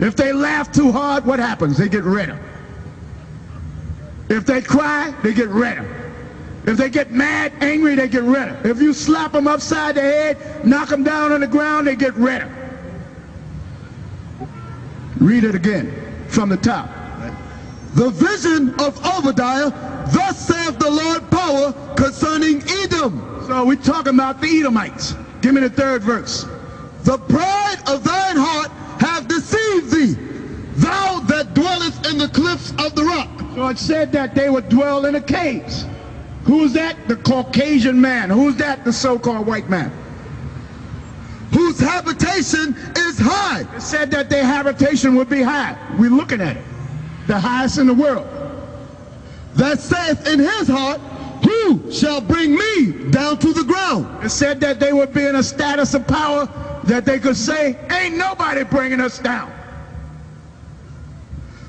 If they laugh too hard, what happens? They get redder. If they cry, they get redder. If they get mad, angry, they get redder. If you slap them upside the head, knock them down on the ground, they get redder. Read it again from the top. The vision of Obadiah, thus saith the Lord power concerning Edom. So we're talking about the Edomites. Give me the third verse. The pride of thine heart hath deceived thee, thou that dwellest in the cliffs of the rock. So it said that they would dwell in the caves. Who's that? The Caucasian man. Who's that? The so-called white man. Whose habitation is high. It said that their habitation would be high. We're looking at it. The highest in the world. That saith in his heart, who shall bring me down to the ground? It said that they would be in a status of power that they could say, ain't nobody bringing us down.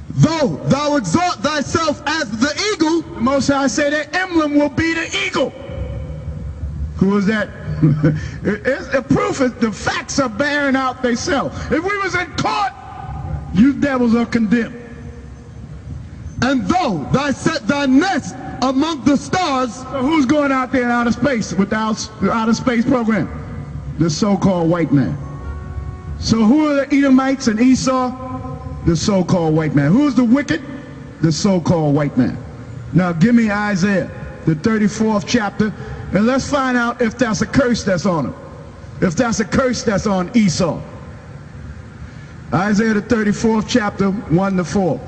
Though thou exalt thyself as the eagle, the Most High said their emblem will be the eagle. Who is that? The proof is the facts are bearing out themselves. If we was in court, you devils are condemned. And though thou set thy nest among the stars. So who's going out there in outer space with the outer space program? The so-called white man. So who are the Edomites and Esau? The so-called white man. Who's the wicked? The so-called white man. Now give me Isaiah, the 34th chapter, and let's find out if that's a curse that's on him. If that's a curse that's on Esau. Isaiah, the 34th chapter, 1-4.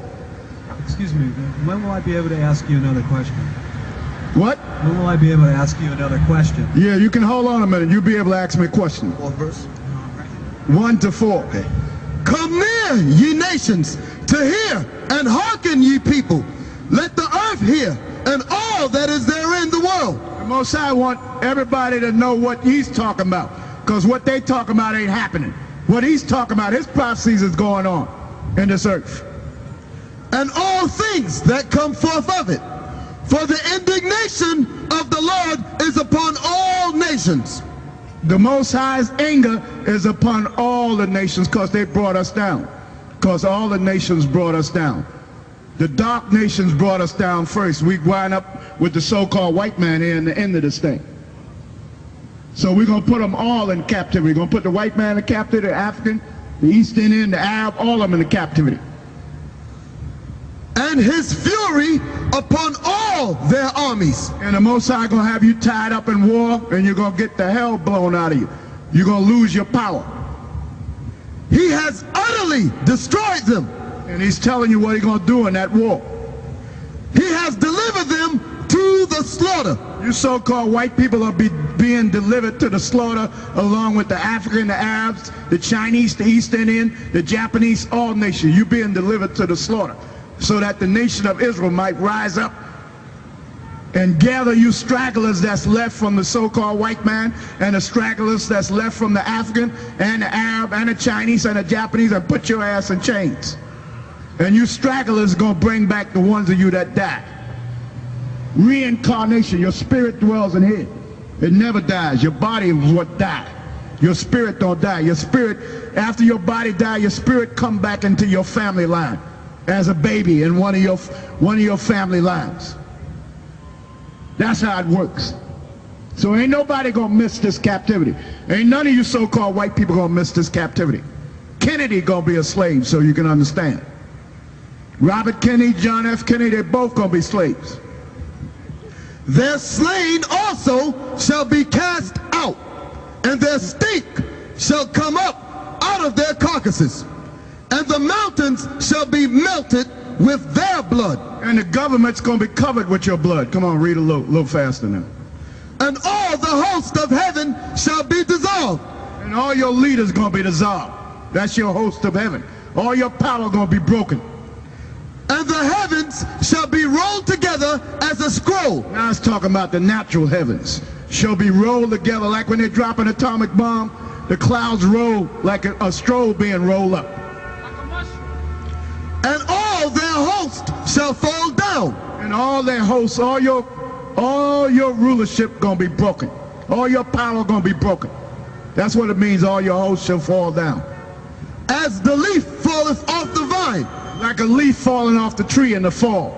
Excuse me, when will I be able to ask you another question? What? When will I be able to ask you another question? Yeah, you can hold on a minute. You'll be able to ask me a question. What verse? 1-4. Okay. Come near, ye nations, to hear, and hearken, ye people. Let the earth hear, and all that is therein the world. The Most High want everybody to know what he's talking about, because what they talking about ain't happening. What he's talking about, his prophecies is going on in this earth. And all things that come forth of it. For the indignation of the Lord is upon all nations. The Most High's anger is upon all the nations because they brought us down. Because all the nations brought us down. The dark nations brought us down first. We wind up with the so-called white man here in the end of this thing. So we're going to put them all in captivity. We're going to put the white man in captivity, the African, the East Indian, the Arab, all of them in captivity. And his fury upon all their armies. And the Most High going to have you tied up in war, and you're going to get the hell blown out of you. You're going to lose your power. He has utterly destroyed them. And he's telling you what he's going to do in that war. He has delivered them to the slaughter. You so-called white people are being delivered to the slaughter along with the African, the Arabs, the Chinese, the East Indian, the Japanese, all nations. You're being delivered to the slaughter so that the nation of Israel might rise up and gather you stragglers that's left from the so-called white man and the stragglers that's left from the African and the Arab and the Chinese and the Japanese and put your ass in chains. And you stragglers going to bring back the ones of you that died. Reincarnation, your spirit dwells in here. It never dies. Your body is what died. Your spirit don't die. Your spirit, after your body dies, your spirit come back into your family line as a baby in one of your family lines. That's how it works. So ain't nobody gonna miss this captivity. Ain't none of you so-called white people gonna miss this captivity. Kennedy gonna be a slave, so you can understand. Robert Kennedy, John F. Kennedy, they're both gonna be slaves. Their slain also shall be cast out, and their stink shall come up out of their carcasses, and the mountains shall be melted with their blood. And the government's going to be covered with your blood. Come on, read a little faster now. And all the host of heaven shall be dissolved. And all your leaders going to be dissolved. That's your host of heaven. All your power going to be broken. And the heavens shall be rolled together as a scroll. Now it's talking about the natural heavens. Shall be rolled together like when they drop an atomic bomb. The clouds roll like a stroll being rolled up. And all their host shall fall down. And all their hosts, all your rulership gonna be broken. All your power gonna be broken. That's what it means, all your hosts shall fall down. As the leaf falleth like a leaf falling off the tree in the fall.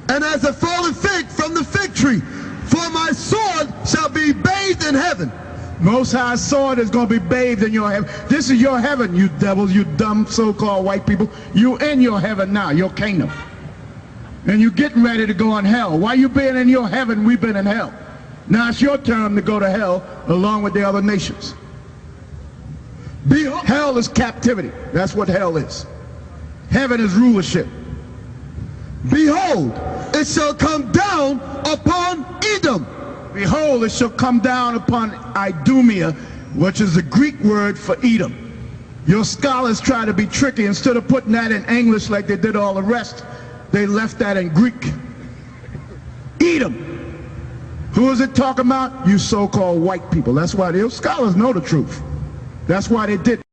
And as a fallen fig from the fig tree, for my sword shall be bathed in heaven. Most High's sword is going to be bathed in your heaven. This is your heaven, you devils, you dumb so-called white people. You in your heaven now, your kingdom. And you getting ready to go in hell. While you been in your heaven, we've been in hell. Now it's your turn to go to hell along with the other nations. Hell is captivity. That's what hell is. Heaven is rulership. Behold, it shall come down upon Edom. Behold, it shall come down upon Idumea, which is the Greek word for Edom. Your scholars try to be tricky. Instead of putting that in English like they did all the rest, they left that in Greek. Edom. Who is it talking about? You so-called white people. That's why the scholars know the truth. That's why they did.